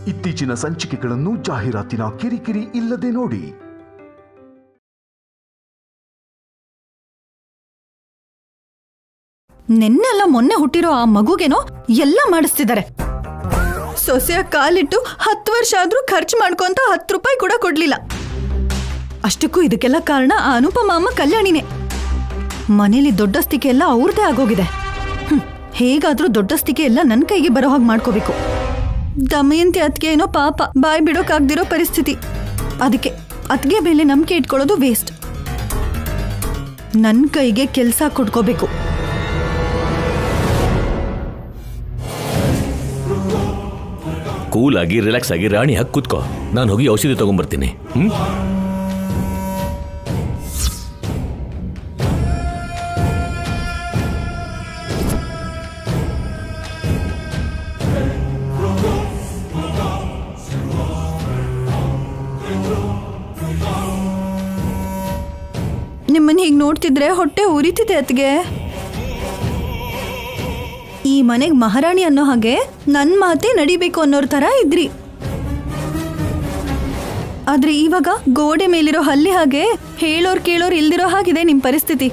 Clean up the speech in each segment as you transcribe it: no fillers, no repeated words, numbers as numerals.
ಇತ್ತೀಚಿನ ಸಂಚಿಕೆಗಳನ್ನು ಜಾಹೀರಾತಿನ ಕಿರಿಕಿರಿ ಇಲ್ಲದೆ ನೋಡಿ. ನೆನ್ನೆಲ್ಲ ಮೊನ್ನೆ ಹುಟ್ಟಿರೋ ಆ ಮಗುಗೇನೋ ಎಲ್ಲ ಮಾಡಿಸ್ತಿದ್ದಾರೆ. ಸೊಸೆಯ ಕಾಲಿಟ್ಟು 10 ವರ್ಷ ಆದ್ರೂ ಖರ್ಚು ಮಾಡ್ಕೊಂತ 10 ರೂಪಾಯಿ ಕೂಡ ಕೊಡ್ಲಿಲ್ಲ. ಅಷ್ಟಕ್ಕೂ ಇದಕ್ಕೆಲ್ಲ ಕಾರಣ ಆ ಅನುಪಮ ಅಮ್ಮ ಕಲ್ಯಾಣಿನೇ. ಮನೇಲಿ ದೊಡ್ಡಸ್ತಿಕೆ ಎಲ್ಲ ಅವ್ರದೇ ಆಗೋಗಿದೆ. ಹೇಗಾದ್ರೂ ದೊಡ್ಡಸ್ತಿಕೆ ಎಲ್ಲ ನನ್ನ ಕೈಗೆ ಬರೋ ಹಾಗೆ ಮಾಡ್ಕೋಬೇಕು. ದಮಯಂತಿ ಅತ್ಗೆ ಏನೋ ಪಾಪ ಬಾಯ್ ಬಿಡೋಕಾಗ್ದಿರೋ ಪರಿಸ್ಥಿತಿ. ಅದಕ್ಕೆ ಅತ್ಗೆ ಮೇಲೆ ನಂಬಿಕೆ ಇಟ್ಕೊಳ್ಳೋದು ವೇಸ್ಟ್. ನನ್ನ ಕೈಗೆ ಕೆಲಸ ಕೊಡ್ಕೋಬೇಕು. ಕೂಲ್ ಆಗಿ ರಿಲ್ಯಾಕ್ಸ್ ಆಗಿ ರಾಣಿ ಹಾಕಿ ಕೂತ್ಕೋ. ನಾನು ಹೋಗಿ ಔಷಧಿ ತಗೊಂಡ್ಬರ್ತೀನಿ. ನಿಮ್ಮನ್ನ ಹೀಗೆ ನೋಡ್ತಿದ್ರೆ ಹೊಟ್ಟೆ ಉರಿತಿದೆ ಅತ್ಗೆ. ಈ ಮನೆಗೆ ಮಹಾರಾಣಿ ಅನ್ನೋ ಹಾಗೆ ನನ್ನ ಮಾತೇ ನಡಿಬೇಕು ಅನ್ನೋರ್ ತರ ಇದ್ರಿ. ಆದ್ರೆ ಇವಾಗ ಗೋಡೆ ಮೇಲಿರೋ ಹಲ್ಲಿ ಹಾಗೆ ಹೇಳೋರ್ ಕೇಳೋರ್ ಇಲ್ದಿರೋ ಹಾಗಿದೆ ನಿಮ್ ಪರಿಸ್ಥಿತಿ.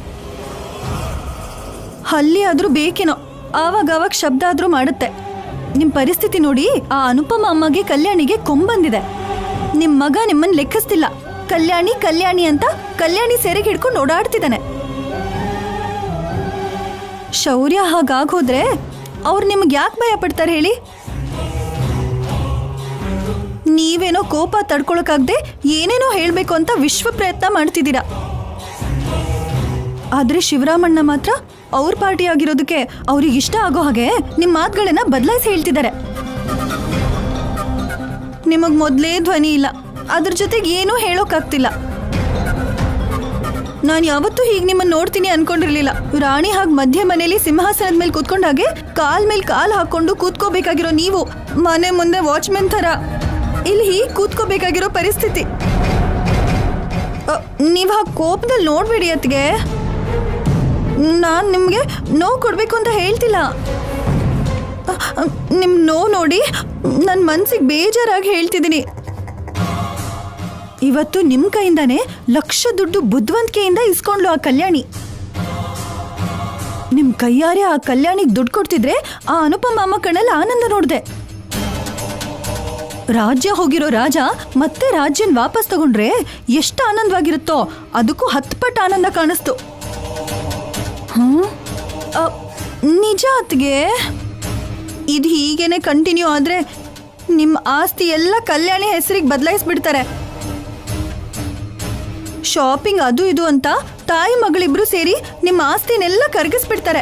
ಹಲ್ಲಿ ಆದ್ರೂ ಬೇಕೇನೋ, ಆವಾಗ ಶಬ್ದ ಆದ್ರೂ ಮಾಡುತ್ತೆ. ನಿಮ್ ಪರಿಸ್ಥಿತಿ ನೋಡಿ. ಆ ಅನುಪಮ ಅಮ್ಮಗೆ ಕಲ್ಯಾಣಿಗೆ ಕೊಂಬಂದಿದೆ. ನಿಮ್ ಮಗ ನಿಮ್ಮನ್ನ ಲೆಕ್ಕಿಸ್ತಿಲ್ಲ. ಕಲ್ಯಾಣಿ ಕಲ್ಯಾಣಿ ಅಂತ ಕಲ್ಯಾಣಿ ಸೆರೆಗೆ ಹಿಡ್ಕೊಂಡು ಓಡಾಡ್ತಿದ್ದಾನೆ. ಶೌರ್ಯ ಹಾಗಾಗೋದ್ರೆ ಅವ್ರು ನಿಮ್ಗೆ ಯಾಕೆ ಭಯ ಪಡ್ತಾರೆ ಹೇಳಿ? ನೀವೇನೋ ಕೋಪ ತಡ್ಕೊಳಕಾಗ್ದೆ ಏನೇನೋ ಹೇಳ್ಬೇಕು ಅಂತ ವಿಶ್ವ ಪ್ರಯತ್ನ ಮಾಡ್ತಿದ್ದೀರಾ. ಆದ್ರೆ ಶಿವರಾಮಣ್ಣ ಮಾತ್ರ ಅವ್ರ ಪಾರ್ಟಿ ಆಗಿರೋದಕ್ಕೆ ಅವ್ರಿಗೆ ಇಷ್ಟ ಆಗೋ ಹಾಗೆ ನಿಮ್ಮ ಮಾತುಗಳನ್ನ ಬದಲಾಯಿಸಿ ಹೇಳ್ತಿದ್ದಾರೆ. ನಿಮಗ್ ಮೊದಲೇ ಧ್ವನಿ ಇಲ್ಲ, ಅದ್ರ ಜೊತೆಗೆ ಏನೂ ಹೇಳೋಕ್ಕಾಗ್ತಿಲ್ಲ. ನಾನು ಯಾವತ್ತೂ ಹೀಗೆ ನಿಮ್ಮನ್ನ ನೋಡ್ತೀನಿ ಅನ್ಕೊಂಡಿರ್ಲಿಲ್ಲ. ರಾಣಿ ಹಾಗೆ ಮಧ್ಯ ಮನೇಲಿ ಸಿಂಹಾಸನದ ಮೇಲೆ ಕೂತ್ಕೊಂಡಾಗೆ ಕಾಲ್ ಮೇಲೆ ಕಾಲ್ ಹಾಕೊಂಡು ಕೂತ್ಕೋಬೇಕಾಗಿರೋ ನೀವು ಮನೆ ಮುಂದೆ ವಾಚ್ಮೆನ್ ಥರ ಇಲ್ಲಿ ಹೀಗೆ ಕೂತ್ಕೋಬೇಕಾಗಿರೋ ಪರಿಸ್ಥಿತಿ. ನೀವು ಹಾಗೆ ಕೋಪದಲ್ಲಿ ನೋಡ್ಬೇಡಿ ಅತ್ಗೆ. ನಾನು ನಿಮಗೆ ನೋವು ಕೊಡಬೇಕು ಅಂತ ಹೇಳ್ತಿಲ್ಲ. ನಿಮ್ಮ ನೋವು ನೋಡಿ ನನ್ನ ಮನಸ್ಸಿಗೆ ಬೇಜಾರಾಗಿ ಹೇಳ್ತಿದ್ದೀನಿ. ಇವತ್ತು ನಿಮ್ಮ ಕೈಯಿಂದಾನೆ ಲಕ್ಷ ದುಡ್ಡು ಬುದ್ಧಿವಂತಿಕೆಯಿಂದ ಇಸ್ಕೊಂಡ್ಲು ಆ ಕಲ್ಯಾಣಿ. ನಿಮ್ ಕೈಯಾರೆ ಆ ಕಲ್ಯಾಣಿಗೆ ದುಡ್ಡು ಕೊಡ್ತಿದ್ರೆ ಆ ಅನುಪಮ ಅಮ್ಮ ಕಣ್ಣಲ್ಲಿ ಆನಂದ ನೋಡ್ದೆ. ರಾಜ್ಯ ಹೋಗಿರೋ ರಾಜ ಮತ್ತೆ ರಾಜ್ಯನ್ ವಾಪಸ್ ತಗೊಂಡ್ರೆ ಎಷ್ಟು ಆನಂದವಾಗಿರುತ್ತೋ ಅದಕ್ಕೂ 10 ಪಟ್ಟು ಆನಂದ ಕಾಣಿಸ್ತು. ನಿಜ ಅತ್ಗೆ. ಇದು ಹೀಗೇನೆ ಕಂಟಿನ್ಯೂ ಆದ್ರೆ ನಿಮ್ಮ ಆಸ್ತಿ ಎಲ್ಲ ಕಲ್ಯಾಣಿ ಹೆಸರಿಗೆ ಬದಲಾಯಿಸ್ಬಿಡ್ತಾರೆ. ಶಾಪಿಂಗ್ ಅದು ಇದು ಅಂತ ತಾಯಿ ಮಗಳಿಬ್ರು ಸೇರಿ ನಿಮ್ಮ ಆಸ್ತಿನೆಲ್ಲ ಕರಗಿಸ್ಬಿಡ್ತಾರೆ.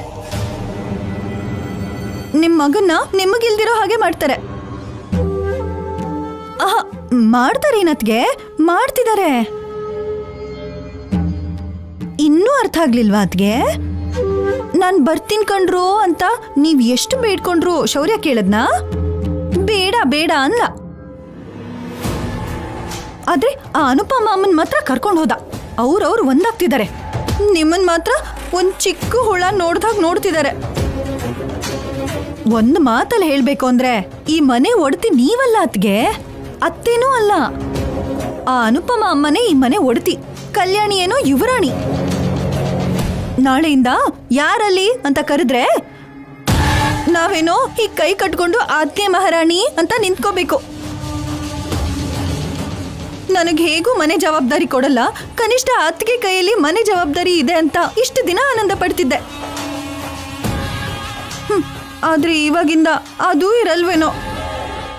ನಿಮ್ಮ ಮಗನ್ನ ನಿಮಗಿಲ್ದಿರೋ ಹಾಗೆ ಮಾಡ್ತಾರೆ. ಮಾಡ್ತಾರೆ ಏನತ್ಗೆ? ಮಾಡ್ತಿದ್ದಾರೆ. ಇನ್ನೂ ಅರ್ಥ ಆಗ್ಲಿಲ್ವಾ ಅತ್ಗೆ? ನಾನ್ ಬರ್ತೀನಿ ಕಣ್ರು ಅಂತ ನೀವ್ ಎಷ್ಟು ಬೇಡ್ಕೊಂಡ್ರು ಶೌರ್ಯ ಕೇಳದ್ನಾ? ಬೇಡ ಬೇಡ ಅಲ್ಲ. ಆದ್ರೆ ಆ ಅನುಪಮ ಅಮ್ಮನ್ ಮಾತ್ರ ಕರ್ಕೊಂಡು ಹೋದ. ಅವ್ರವ್ರು ಒಂದಾಗ್ತಿದ್ದಾರೆ. ನಿಮ್ಮನ್ ಮಾತ್ರ ಒಂದ್ ಚಿಕ್ಕ ಹುಳ ನೋಡ್ದಾಗ ನೋಡ್ತಿದ್ದಾರೆ. ಒಂದ್ ಮಾತಲ್ಲಿ ಹೇಳ್ಬೇಕು ಅಂದ್ರೆ ಈ ಮನೆ ಒಡತಿ ನೀವಲ್ಲ ಅತ್ಗೆ, ಅತ್ತೇನೂ ಅಲ್ಲ. ಆ ಅನುಪಮ ಅಮ್ಮನೇ ಈ ಮನೆ ಒಡತಿ. ಕಲ್ಯಾಣಿ ಏನೋ ಯುವರಾಣಿ. ನಾಳೆಯಿಂದ ಯಾರಲ್ಲಿ ಅಂತ ಕರೆದ್ರೆ ನಾವೇನೋ ಈ ಕೈ ಕಟ್ಕೊಂಡು ಆದ್ಕೆ ಮಹಾರಾಣಿ ಅಂತ ನಿಂತ್ಕೋಬೇಕು. ನನಗೆ ಹೇಗೂ ಮನೆ ಜವಾಬ್ದಾರಿ ಕೊಡಲ್ಲ, ಕನಿಷ್ಠ ಅತ್ತಿಗೆ ಕೈಯಲ್ಲಿ ಮನೆ ಜವಾಬ್ದಾರಿ ಇದೆ ಅಂತ ಇಷ್ಟು ದಿನ ಆನಂದ ಪಡ್ತಿದ್ದೆ. ಆದ್ರೆ ಇವಾಗಿಂದ ಅದೂ ಇರಲ್ವೇನೋ.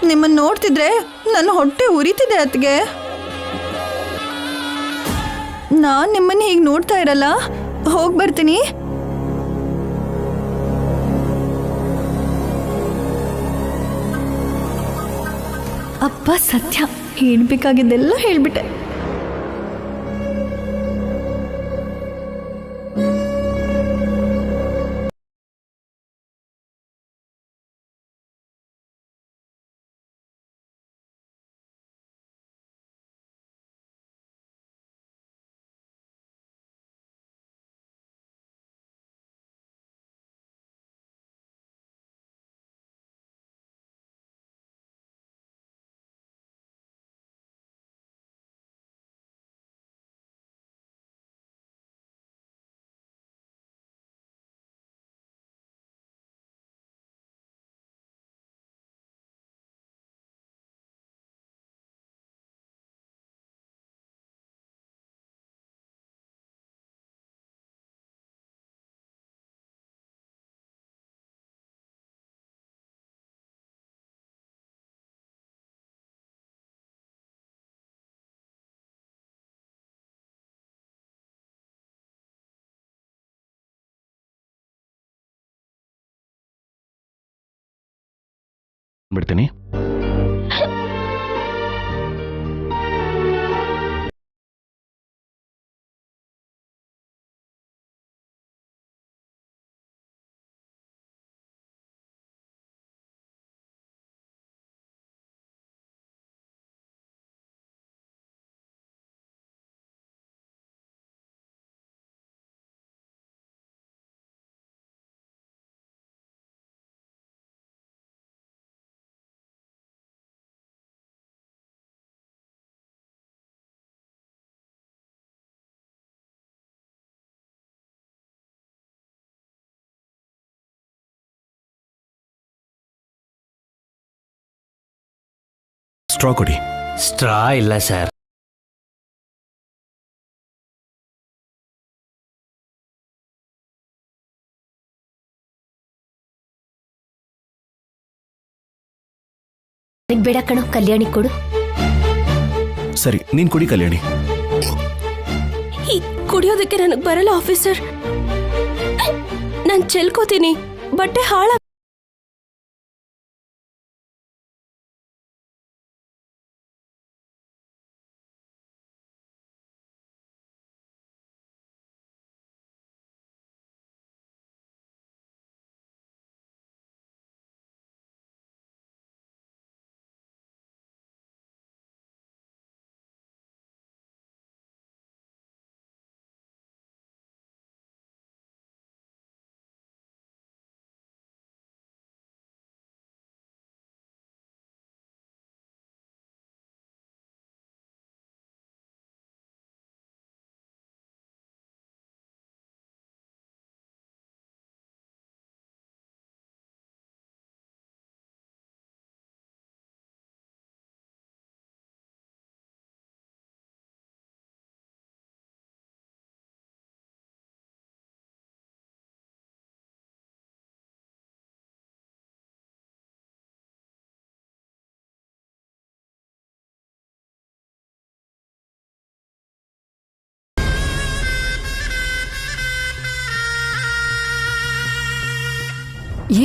ನಿಮ್ಮನ್ನ ನೋಡ್ತಿದ್ರೆ ನನ್ನ ಹೊಟ್ಟೆ ಉರಿತಿದೆ ಅತ್ತಿಗೆ. ನಾನ್ ನಿಮ್ಮನ್ನ ಹೀಗೆ ನೋಡ್ತಾ ಇರಲ್ಲ. ಹೋಗ್ ಬರ್ತೀನಿ. ಅಪ್ಪ ಸತ್ಯ, ಹೇಳ್ಬೇಕಾಗಿದ್ದೆಲ್ಲ ಹೇಳ್ಬಿಟ್ಟೆ. ಬಿಡ್ತೀನಿ. ಸ್ಟ್ರಾ ಕೊಡಿ. ಸ್ಟ್ರಾ ಇಲ್ಲ ಸರ್. ಬೇಡ ಕಣೋ, ಕಲ್ಯಾಣಿ ಕೊಡು. ಸರಿ, ನೀನ್ ಕೊಡಿ ಕಲ್ಯಾಣಿ. ಕುಡಿಯೋದಕ್ಕೆ ನನಗೆ ಬರಲ್ಲ ಆಫೀಸರ್. ನಾನು ಚೆಲ್ಕೋತೀನಿ, ಬಟ್ಟೆ ಹಾಳ.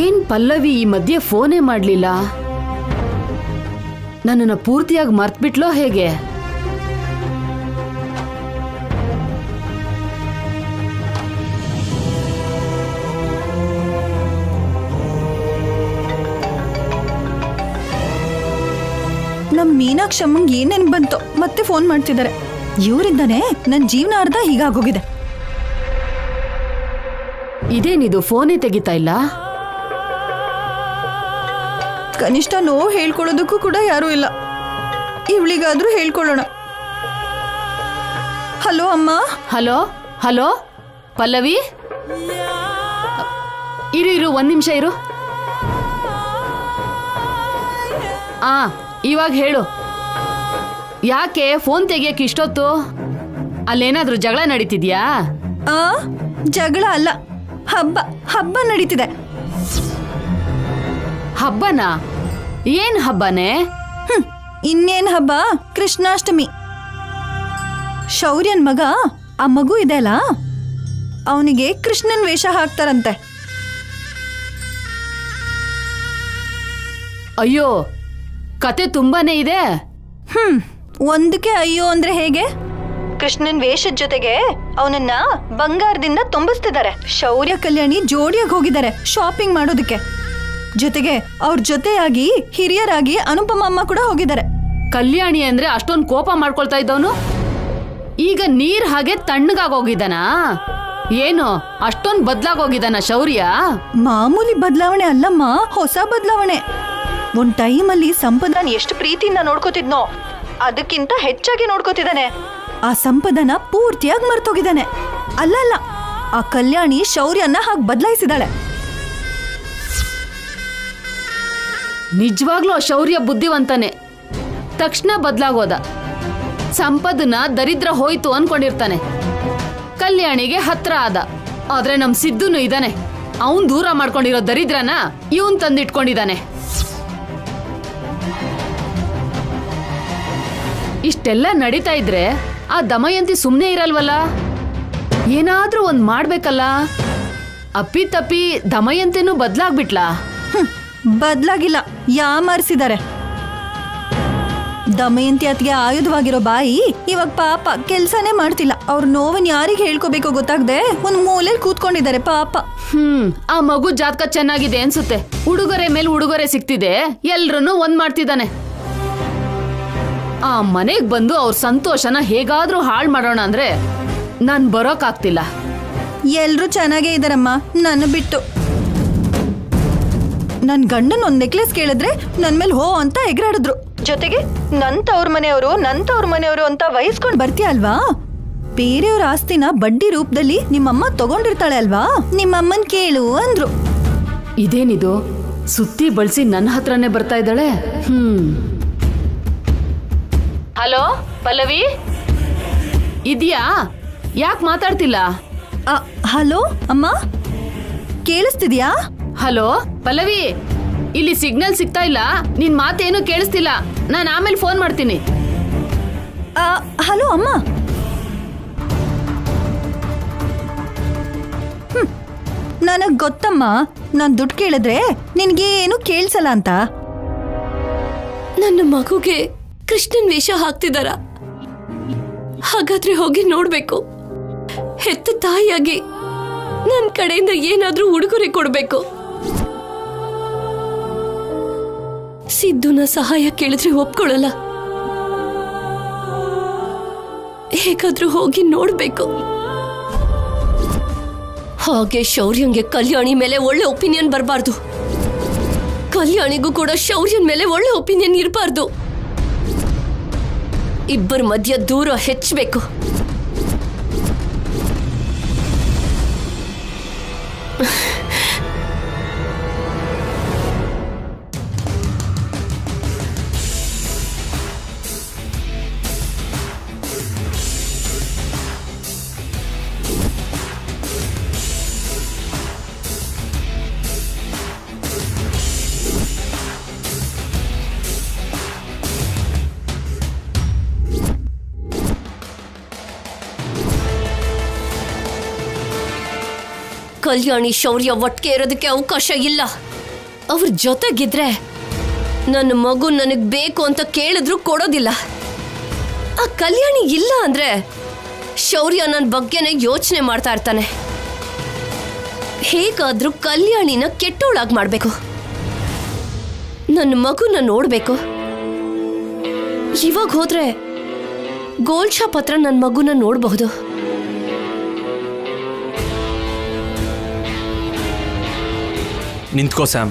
ಏನ್ ಪಲ್ಲವಿ ಈ ಮಧ್ಯೆ ಫೋನೇ ಮಾಡ್ಲಿಲ್ಲ? ನನ್ನನ್ನು ಪೂರ್ತಿಯಾಗಿ ಮರ್ತ್ಬಿಟ್ಲೋ ಹೇಗೆ? ನಮ್ ಮೀನಾಕ್ಷಮ್ಮಂಗ್ ಏನೇನ್ ಬಂತು ಮತ್ತೆ ಫೋನ್ ಮಾಡ್ತಿದ್ದಾರೆ. ಇವರಿಂದಾನೆ ನನ್ ಜೀವನ ಅರ್ಧ ಹೀಗಾಗೋಗಿದೆ. ಇದೇನಿದು, ಫೋನೇ ತೆಗಿತಾ ಇಲ್ಲ? ಕನಿಷ್ಠ ನೋವು ಹೇಳ್ಕೊಳ್ಳೋದಕ್ಕೂ ಕೂಡ ಯಾರೂ ಇಲ್ಲ. ಇವಳಿಗಾದ್ರೂ ಹೇಳ್ಕೊಳ್ಳೋಣ. ಹಲೋ ಅಮ್ಮ. ಹಲೋ ಹಲೋ ಪಲ್ಲವಿ, ಇರು ಒಂದ್ ನಿಮಿಷ ಇರು. ಇವಾಗ ಹೇಳು, ಯಾಕೆ ಫೋನ್ ತೆಗಿಯಕ್ಕೆ ಇಷ್ಟೊತ್ತು? ಅಲ್ಲೇನಾದ್ರೂ ಜಗಳ ನಡೀತಿದ್ಯಾ? ಜಗಳ ಅಲ್ಲ, ಹಬ್ಬ ನಡೀತಿದೆ. ಹಬ್ಬನಾ? ಏನ್ ಹಬ್ಬನೇ? ಇನ್ನೇನ್ ಹಬ್ಬ? ಕೃಷ್ಣಾಷ್ಟಮಿ. ಶೌರ್ಯನ್ ಮಗ, ಆ ಮಗು ಇದೆ ಅಲ್ಲ, ಅವನಿಗೆ ಕೃಷ್ಣನ್ ವೇಷ ಹಾಕ್ತಾರಂತೆ. ಅಯ್ಯೋ, ಕತೆ ತುಂಬಾನೇ ಇದೆ. ಒಂದಕ್ಕೆ ಅಯ್ಯೋ ಅಂದ್ರೆ ಹೇಗೆ? ಕೃಷ್ಣನ್ ವೇಷದ ಜೊತೆಗೆ ಅವನನ್ನ ಬಂಗಾರದಿಂದ ತುಂಬಿಸ್ತಿದ್ದಾರೆ. ಶೌರ್ಯ ಕಲ್ಯಾಣಿ ಜೋಡಿಯಾಗಿ ಹೋಗಿದ್ದಾರೆ ಶಾಪಿಂಗ್ ಮಾಡೋದಕ್ಕೆ. ಜೊತೆಗೆ ಅವ್ರ ಜೊತೆಯಾಗಿ ಹಿರಿಯರಾಗಿ ಅನುಪಮ ಅಮ್ಮ ಕೂಡ ಹೋಗಿದ್ದಾರೆ. ಕಲ್ಯಾಣಿ ಅಂದ್ರೆ ಅಷ್ಟೊಂದು ಕೋಪ ಮಾಡ್ಕೊಳ್ತಾ ಇದ್ದವನು ಈಗ ನೀರ್ ಹಾಗೆ ತಣ್ಣಗಾಗೋಗಿದ್ದಾನ? ಏನು ಅಷ್ಟೊಂದು ಬದ್ಲಾಗೋಗಿದ್ದಾನ ಶೌರ್ಯ? ಮಾಮೂಲಿ ಬದಲಾವಣೆ ಅಲ್ಲಮ್ಮ, ಹೊಸ ಬದಲಾವಣೆ. ಒಂದ್ ಟೈಮಲ್ಲಿ ಸಂಪದನ ಎಷ್ಟು ಪ್ರೀತಿಯಿಂದ ನೋಡ್ಕೋತಿದ್ನೋ ಅದಕ್ಕಿಂತ ಹೆಚ್ಚಾಗಿ ನೋಡ್ಕೋತಿದ್ದಾನೆ. ಆ ಸಂಪದನ ಪೂರ್ತಿಯಾಗಿ ಮರ್ತೋಗಿದ್ದಾನೆ. ಅಲ್ಲ, ಆ ಕಲ್ಯಾಣಿ ಶೌರ್ಯನ ಹಾಗೆ ಬದಲಾಯಿಸಿದಾಳೆ. ನಿಜವಾಗ್ಲೂ ಶೌರ್ಯ ಬುದ್ಧಿವಂತನೇ. ತಕ್ಷಣ ಬದಲಾಗೋದ. ಸಂಪದನ ದರಿದ್ರ ಹೋಯ್ತು ಅನ್ಕೊಂಡಿರ್ತಾನೆ. ಕಲ್ಯಾಣಿಗೆ ಹತ್ರ ಆದ. ಆದ್ರೆ ನಮ್ ಸಿದ್ದುನು ಇದ್ದಾನೆ, ಅವನ್ ದೂರ ಮಾಡ್ಕೊಂಡಿರೋ ದರಿದ್ರನ ಇವನ್ ತಂದಿಟ್ಕೊಂಡಿದ್ದಾನೆ. ಇಷ್ಟೆಲ್ಲ ನಡೀತಾ ಇದ್ರೆ ಆ ದಮಯಂತಿ ಸುಮ್ನೆ ಇರಲ್ವಲ್ಲ? ಏನಾದ್ರೂ ಒಂದ್ ಮಾಡ್ಬೇಕಲ್ಲ. ಅಪ್ಪಿ ತಪ್ಪಿ ದಮಯಂತಿನೂ ಬದ್ಲಾಗ್ಬಿಟ್ಲಾ? ಬದ್ಲಾಗಿಲ್ಲ, ಯಾಮಾರಿಸಿದ್ದಾರೆ. ದಮಯಂತಿ ಅತ್ತಿಗೆ ಆಯುಧವಾಗಿರೋ ಬಾಯಿ ಇವಾಗ ಪಾಪ ಕೆಲ್ಸನೇ ಮಾಡ್ತಿಲ್ಲ. ಅವ್ರ ನೋವನ್ ಯಾರಿಗೆ ಹೇಳ್ಕೋಬೇಕೋ ಗೊತ್ತಾಗದೆ ಒಂದ್ ಮೂಲೆಯಲ್ಲಿ ಕೂತ್ಕೊಂಡಿದ್ದಾರೆ ಪಾಪ. ಆ ಮಗು ಜಾತಕ ಚೆನ್ನಾಗಿದೆ ಅನ್ಸುತ್ತೆ. ಉಡುಗೊರೆ ಮೇಲೆ ಉಡುಗೊರೆ ಸಿಕ್ತಿದೆ, ಎಲ್ರನ್ನೂ ಒಂದ್ ಮಾಡ್ತಿದ್ದಾನೆ. ಆ ಮನೆಗ್ ಬಂದು ಅವ್ರ ಸಂತೋಷನ ಹೇಗಾದ್ರೂ ಹಾಳು ಮಾಡೋಣ ಅಂದ್ರೆ ನಾನ್ ಬರೋಕಾಗ್ತಿಲ್ಲ. ಎಲ್ರೂ ಚೆನ್ನಾಗೇ ಇದಾರಮ್ಮ, ನನ್ನ ಬಿಟ್ಟು. ನನ್ ಗಂಡನ್ ಒಂದ್ ನೆಕ್ಲೆಸ್ ಕೇಳಿದ್ರೆ ನನ್ ಮೇಲೆ ಹೋ ಅಂತ ಎಗರಾಡಿದ್ರು. ಜೊತೆಗೆ ನಂತವ್ರ ಮನೆಯವರು ಅಂತ ವಹಿಸ್ಕೊಂಡ್ ಬರ್ತೀಯ ಅಲ್ವಾ? ಬೇರೆಯವ್ರ ಆಸ್ತಿನ ಬಡ್ಡಿ ರೂಪದಲ್ಲಿ ನಿಮ್ಮಮ್ಮ ತಗೊಂಡಿರ್ತಾಳೆ ಅಲ್ವಾ, ನಿಮ್ಮಮ್ಮನ್ ಕೇಳು ಅಂದ್ರು. ಇದೇನಿದು ಸುತ್ತಿ ಬಳಸಿ ನನ್ನ ಹತ್ರನೇ ಬರ್ತಾ ಇದ್ದಾಳೆ. ಹಲೋ ಪಲ್ಲವಿ, ಇದ್ಯಾ? ಯಾಕೆ ಮಾತಾಡ್ತಿಲ್ಲ? ಹಲೋ ಅಮ್ಮ, ಕೇಳಿಸ್ತಿದ್ಯಾ? ಹಲೋ ಪಲ್ಲವಿ, ಇಲ್ಲಿ ಸಿಗ್ನಲ್ ಸಿಗ್ತಾ ಇಲ್ಲ, ನಿನ್ ಮಾತೇನು ಕೇಳಿಸ್ತಿಲ್ಲ. ನಾನು ಆಮೇಲೆ ಫೋನ್ ಮಾಡ್ತೀನಿ. ಹಲೋ ಅಮ್ಮ. ನನಗ್ ಗೊತ್ತಮ್ಮ, ನಾನ್ ದುಡ್ಡು ಕೇಳಿದ್ರೆ ನಿನ್ಗೇನು ಕೇಳಿಸಲ್ಲ ಅಂತ. ನನ್ನ ಮಗುಗೆ ಕೃಷ್ಣನ್ ವೇಷ ಹಾಕ್ತಿದಾರ? ಹಾಗಾದ್ರೆ ಹೋಗಿ ನೋಡ್ಬೇಕು. ಹೆತ್ತ ತಾಯಿಯಾಗಿ ನನ್ನ ಕಡೆಯಿಂದ ಏನಾದ್ರೂ ಉಡುಗೊರೆ ಕೊಡ್ಬೇಕು. ಸಿದ್ದುನ ಸಹಾಯ ಕೇಳಿದ್ರೆ ಒಪ್ಕೊಳ್ಳಲ್ಲ. ಹೇಗಾದ್ರೂ ಹೋಗಿ ನೋಡ್ಬೇಕು. ಹಾಗೆ ಶೌರ್ಯಂಗೆ ಕಲ್ಯಾಣಿ ಮೇಲೆ ಒಳ್ಳೆ ಒಪಿನಿಯನ್ ಬರಬಾರ್ದು. ಕಲ್ಯಾಣಿಗೂ ಕೂಡ ಶೌರ್ಯನ್ ಮೇಲೆ ಒಳ್ಳೆ ಒಪಿನಿಯನ್ ಇರಬಾರ್ದು. ಇಬ್ಬರ ಮಧ್ಯ ದೂರ ಹೆಚ್ಚಬೇಕು. ಕಲ್ಯಾಣಿ ಶೌರ್ಯ ಒಟ್ಟಿಗೆ ಇರೋದಕ್ಕೆ ಅವಕಾಶ ಇಲ್ಲ. ಅವ್ರ ಜೊತೆಗಿದ್ರೆ ನನ್ನ ಮಗು ನನಗ್ ಬೇಕು ಅಂತ ಕೇಳಿದ್ರು ಕೊಡೋದಿಲ್ಲ. ಆ ಕಲ್ಯಾಣಿ ಇಲ್ಲ ಅಂದ್ರೆ ಶೌರ್ಯ ನನ್ನ ಬಗ್ಗೆನೇ ಯೋಚನೆ ಮಾಡ್ತಾ ಇರ್ತಾನೆ. ಹೇಗಾದ್ರೂ ಕಲ್ಯಾಣಿನ ಕೆಟ್ಟೋಳಾಗಿ ಮಾಡ್ಬೇಕು. ನನ್ನ ಮಗುನ ನೋಡ್ಬೇಕು. ಇವಾಗ ಹೋದ್ರೆ ಗೋಲ್ಡ್ ಶಾಪ್ ಹತ್ರ ನನ್ನ ಮಗುನ ನೋಡಬಹುದು. ನಿಂತ್ಕೋ ಸ್ಯಾಮ್.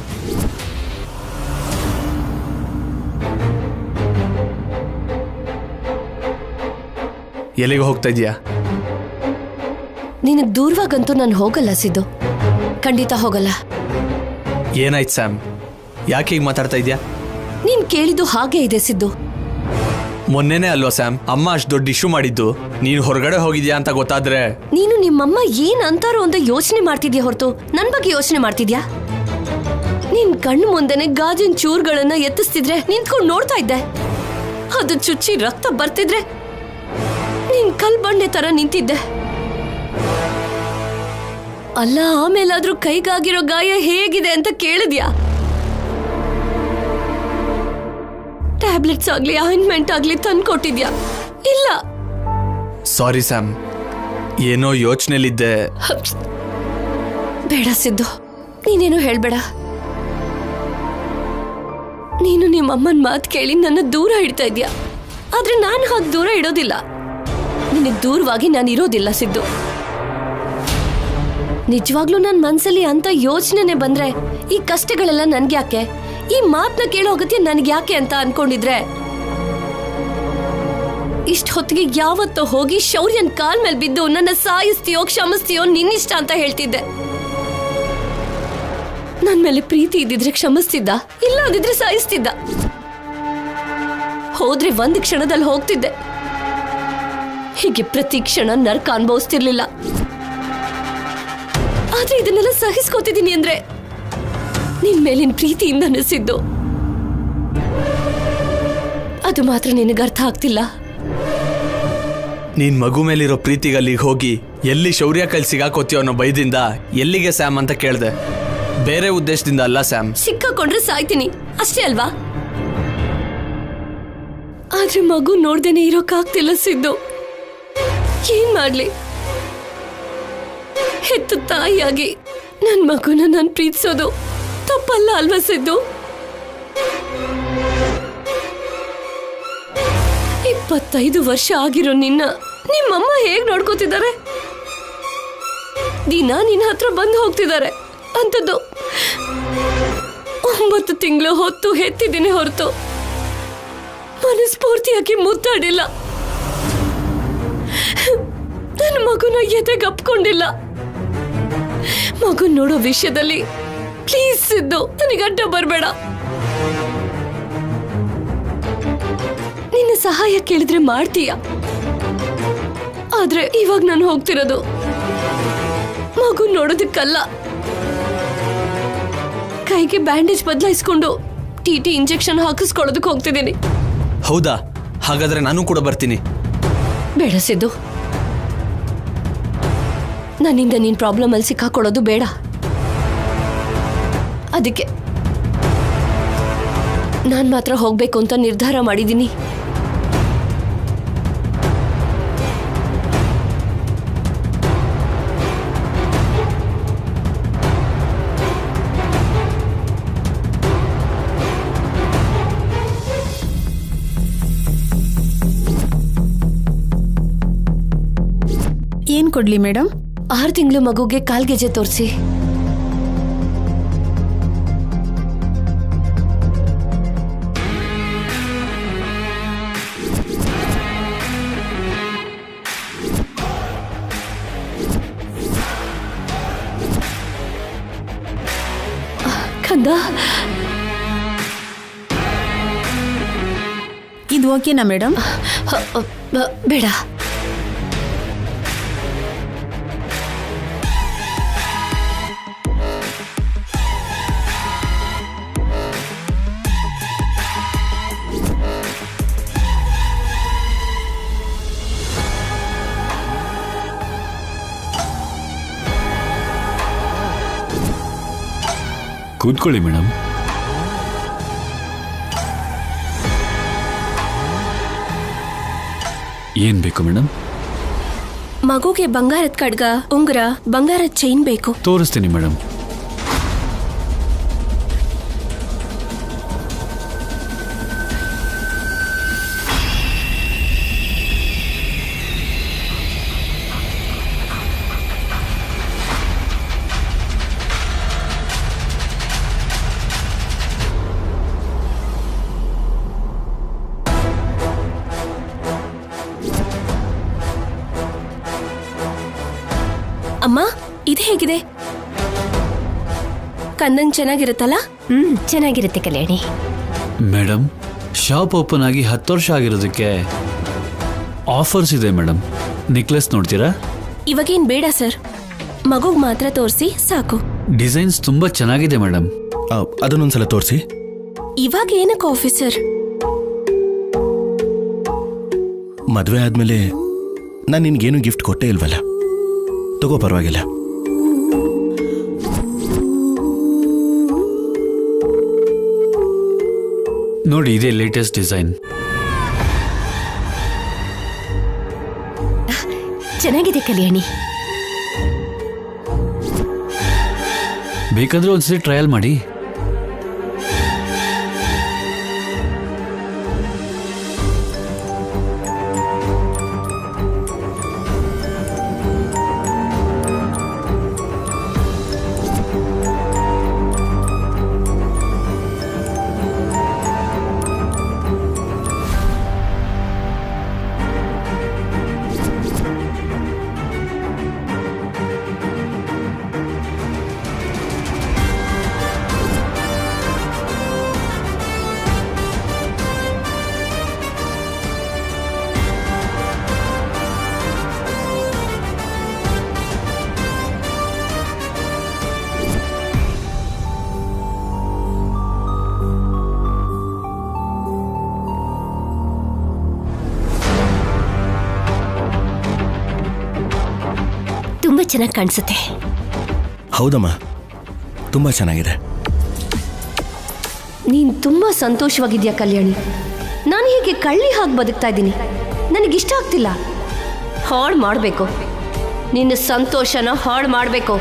ಎಲ್ಲಿಗೆ ಹೋಗ್ತಾ ಇದೀಯಾ? ನಿನಗೆ ದೂರವಾಗಂತೂ ನಾನು ಹೋಗಲ್ಲ ಸಿದ್ದು, ಖಂಡಿತ ಹೋಗಲ್ಲ. ಏನಾಯ್ತು ಸ್ಯಾಮ್? ಯಾಕೆ ಹೀಗೆ ಮಾತಾಡ್ತಾ ಇದೀಯಾ? ನೀನ್ ಕೇಳಿದ್ದು ಹಾಗೆ ಇದೆ ಸಿದ್ದು. ಮೊನ್ನೆನೇ ಅಲ್ವಾ ಸ್ಯಾಮ್ ಅಮ್ಮ ಅಷ್ಟು ದೊಡ್ಡ ಇಶ್ಯೂ ಮಾಡಿದ್ದು. ನೀನು ಹೊರಗಡೆ ಹೋಗಿದ್ಯಾ ಅಂತ ಗೊತ್ತಾದ್ರೆ ನೀನು ನಿಮ್ಮಮ್ಮ ಏನ್ ಅಂತಾರೋ ಅಂತ ಯೋಚನೆ ಮಾಡ್ತಿದ್ಯಾ ಹೊರತು ನನ್ ಬಗ್ಗೆ ಯೋಚನೆ ಮಾಡ್ತಿದ್ಯಾ? ನಿನ್ ಕಣ್ಣು ಮುಂದೆನೆ ಗಾಜಿನ ಚೂರ್ಗಳನ್ನ ಎತ್ತಿಸ್ತಿದ್ರೆ ನಿಂತ್ಕೊಂಡು ನೋಡ್ತಾ ಇದ್ದೆ. ಅದು ಚುಚ್ಚಿ ರಕ್ತ ಬರ್ತಿದ್ರೆ ನೀನ್ ಕಲ್ ಬಂಡೆ ತರ ನಿಂತಿದ್ದೆ. ಅಲ್ಲ, ಆಮೇಲಾದ್ರೂ ಕೈಗಾಗಿರೋ ಗಾಯ ಹೇಗಿದೆ ಅಂತ ಕೇಳಿದ್ಯಾ? ಟ್ಯಾಬ್ಲೆಟ್ಸ್ ಆಗ್ಲಿ ಆಯಿಂಟ್ಮೆಂಟ್ ಆಗ್ಲಿ ತಂದ್ಕೊಟ್ಟಿದ್ಯಾ? ಇಲ್ಲ. ಸಾರಿ ಸ್ಯಾಮ್, ಏನೋ ಯೋಚನೆಲಿದ್ದೆ. ಬೇಡ ಸಿದ್ದು, ನೀನೇನು ಹೇಳ್ಬೇಡ. ನೀನು ನಿಮ್ಮಮ್ಮನ ಮಾತು ಕೇಳಿ ನನ್ನ ದೂರ ಇಡ್ತಾ ಇದ್ಯಾ. ಆದ್ರೆ ನಾನು ಹಾಗೆ ದೂರ ಇಡೋದಿಲ್ಲ. ನಿನಗೆ ದೂರವಾಗಿ ನಾನು ಇರೋದಿಲ್ಲ ಸಿದ್ದು. ನಿಜವಾಗ್ಲೂ ನನ್ನ ಮನ್ಸಲ್ಲಿ ಅಂತ ಯೋಚನೆ ಬಂದ್ರೆ ಈ ಕಷ್ಟಗಳೆಲ್ಲ ನನ್ಗೆ ಯಾಕೆ, ಈ ಮಾತನ್ನ ಕೇಳೋ ಅಗತ್ಯ ನನ್ಗೆ ಯಾಕೆ ಅಂತ ಅನ್ಕೊಂಡಿದ್ರೆ ಇಷ್ಟ ಹೊತ್ತಿಗೆ ಯಾವತ್ತೋ ಹೋಗಿ ಶೌರ್ಯನ್ ಕಾಲ್ ಮೇಲೆ ಬಿದ್ದು ನನ್ನ ಸಾಯಿಸ್ತೀಯೋ ಕ್ಷಮಿಸ್ತೀಯೋ ನಿನ್ನಿಷ್ಟ ಅಂತ ಹೇಳ್ತಿದ್ದೆ. ನನ್ ಮೇಲೆ ಪ್ರೀತಿ ಇದ್ದಿದ್ರೆ ಕ್ಷಮಿಸ್ತಿದ್ದ, ಇಲ್ಲ ಅಂದಿದ್ರೆ ಸಾಯಿಸ್ತಿದ್ದ. ಹೋದ್ರೆ ಒಂದು ಕ್ಷಣದಲ್ಲಿ ಹೋಗ್ತಿದ್ದೆ. ಹೀಗೆ ಪ್ರತಿ ಕ್ಷಣ ನರಕ ಅನುಭವಿಸ್ತಿರ್ಲಿಲ್ಲ. ಆದ್ರೆ ಇದನ್ನೆಲ್ಲ ಸಹಿಸ್ಕೋತಿದ್ದೀನಿ ಅಂದ್ರೆ ನಿನ್ ಮೇಲಿನ ಪ್ರೀತಿಯಿಂದ ಅನಿಸಿದ್ದು. ಅದು ಮಾತ್ರ ನಿನಗೆ ಅರ್ಥ ಆಗ್ತಿಲ್ಲ. ನೀನ್ ಮಗು ಮೇಲಿರೋ ಪ್ರೀತಿಗೆ ಅಲ್ಲಿಗೆ ಹೋಗಿ ಎಲ್ಲಿ ಶೌರ್ಯ ಕೈಲಿ ಸಿಗಾಕೋತೀಯೋ ಅನ್ನೋ ಭಯದಿಂದ ಎಲ್ಲಿಗೆ ಸ್ಯಾಮ್ ಅಂತ ಕೇಳ್ದೆ. ಬೇರೆ ಉದ್ದೇಶದಿಂದ ಅಲ್ಲ ಸ್ಯಾಮ್. ಸಿಕ್ಕಾಕೊಂಡ್ರೆ ಸಾಯ್ತೀನಿ ಅಷ್ಟೇ ಅಲ್ವಾ? ಆದ್ರೆ ಮಗು ನೋಡ್ದೇನೆ ಇರೋಕ್ಕಾಗ್ತಿಲ್ಲ ಸಿದ್ದು. ಏನ್ ಮಾಡ್ಲಿ? ಹೆತ್ತ ತಾಯಿಯಾಗಿ ನನ್ ಮಗುನ ನಾನು ಪ್ರೀತಿಸೋದು ತಪ್ಪಲ್ಲ ಅಲ್ವಾ ಸಿದ್ದು? 25 ವರ್ಷ ಆಗಿರೋ ನಿಮ್ಮಮ್ಮ ಹೇಗ್ ನೋಡ್ಕೋತಿದ್ದಾರೆ? ದಿನ ನಿನ್ನ ಹತ್ರ ಬಂದು ಹೋಗ್ತಿದ್ದಾರೆ ಅಂತದ್ದು 9 ತಿಂಗಳು ಹೊತ್ತು ಹೆತ್ತಿದ್ದೀನಿ ಹೊರತು ಮನಸ್ಫೂರ್ತಿಯಾಗಿ ಮುದ್ದಾಡಿಲ್ಲ. ನನ್ನ ಮಗುನ ಎದೆಗಪ್ಕೊಂಡಿಲ್ಲ. ಮಗು ನೋಡೋ ವಿಷಯದಲ್ಲಿ ಪ್ಲೀಸ್ ಸಿದ್ದು ನನಗೆ ಅಡ್ಡ ಬರಬೇಡ. ನಿನ್ನ ಸಹಾಯ ಕೇಳಿದ್ರೆ ಮಾಡ್ತೀಯ. ಆದ್ರೆ ಇವಾಗ ನಾನು ಹೋಗ್ತಿರೋದು ಮಗು ನೋಡೋದಕ್ಕಲ್ಲ. ಕೈಗೆ ಬ್ಯಾಂಡೇಜ್ ಬದಲಾಯಿಸ್ಕೊಂಡು TT ಇಂಜೆಕ್ಷನ್ ಹಾಕಿಸ್ಕೊಳ್ಳೋದಕ್ಕೆ ಹೋಗ್ತಿದ್ದೀನಿ. ಹೌದಾ? ಹಾಗಾದ್ರೆ ನಾನು ಕೂಡ ಬರ್ತೀನಿ. ಬೇಡ ಸಿದ್ದು, ನನ್ನಿಂದ ನೀನ್ ಪ್ರಾಬ್ಲಮ್ ಅಲ್ಲಿ ಸಿಕ್ಕಾಕೊಳ್ಳೋದು ಬೇಡ. ಅದಕ್ಕೆ ನಾನ್ ಮಾತ್ರ ಹೋಗ್ಬೇಕು ಅಂತ ನಿರ್ಧಾರ ಮಾಡಿದ್ದೀನಿ. ಏನ್ ಕೊಡ್ಲಿ ಮೇಡಮ್? 6 ತಿಂಗಳು ಮಗುಗೆ ಕಾಲ್ಗೆಜೆ ತೋರಿಸಿ. ಕಂದ, ಇದು ಓಕೆನಾ ಮೇಡಮ್? ಬೇಡ. ಕೂತ್ಕೊಳ್ಳಿ ಮೇಡಮ್. ಏನ್ ಬೇಕು ಮೇಡಮ್? ಮಗುಗೆ ಬಂಗಾರದ ಕಡ್ಗ, ಉಂಗುರ, ಬಂಗಾರದ ಚೈನ್ ಬೇಕು. ತೋರಿಸ್ತೀನಿ ಮೇಡಮ್. ಅಮ್ಮ, ಇದು ಹೇಗಿದೆ? ಕಂದಂಗ್ ಚೆನ್ನಾಗಿರುತ್ತಲ್ಲ? ಚೆನ್ನಾಗಿರುತ್ತೆ ಕಲ್ಯಾಣಿ. ಮೇಡಮ್, ಶಾಪ್ ಓಪನ್ ಆಗಿ 10 ವರ್ಷ ಆಗಿರೋದಕ್ಕೆ ಆಫರ್ಸ್ ಇದೆ ಮೇಡಮ್. ನೆಕ್ಲೆಸ್ ನೋಡ್ತೀರಾ? ಇವಾಗೇನ್ ಬೇಡ ಸರ್, ಮಗುಗ್ ಮಾತ್ರ ತೋರಿಸಿ ಸಾಕು. ಡಿಸೈನ್ಸ್ ತುಂಬಾ ಚೆನ್ನಾಗಿದೆ ಮೇಡಮ್. ಅದನ್ನೊಂದ್ಸಲ ತೋರಿಸಿ. ಇವಾಗ ಏನಕ್ಕೆ ಆಫೀಸರ್? ಮದುವೆ ಆದ್ಮೇಲೆ ನಾನು ನಿನ್ಗೇನು ಗಿಫ್ಟ್ ಕೊಟ್ಟೇ ಇಲ್ವಲ್ಲ. ತಗೋ, ಪರವಾಗಿಲ್ಲ. ನೋಡಿ, ಇದೇ ಲೇಟೆಸ್ಟ್ ಡಿಸೈನ್. ಚೆನ್ನಾಗಿದೆ ಕಲ್ಯಾಣಿ. ಬೇಕಾದ್ರೆ ಒಂದ್ಸರಿ ಟ್ರಯಲ್ ಮಾಡಿ. ತುಂಬಾ ಚೆನ್ನಾಗಿ ಕಾಣಿಸುತ್ತೆ. ಹೌದಮ್ಮ, ತುಂಬ ಚೆನ್ನಾಗಿದೆ. ನೀನ್ ತುಂಬಾ ಸಂತೋಷವಾಗಿದ್ಯಾ ಕಲ್ಯಾಣಿ. ನಾನು ಹೀಗೆ ಕಳ್ಳಿ ಹಾಗೆ ಬದುಕ್ತಾ ಇದ್ದೀನಿ. ನನಗಿಷ್ಟ ಆಗ್ತಿಲ್ಲ. ಹಾಳು ಮಾಡಬೇಕು, ನಿನ್ನ ಸಂತೋಷನ ಹಾಳು ಮಾಡಬೇಕು.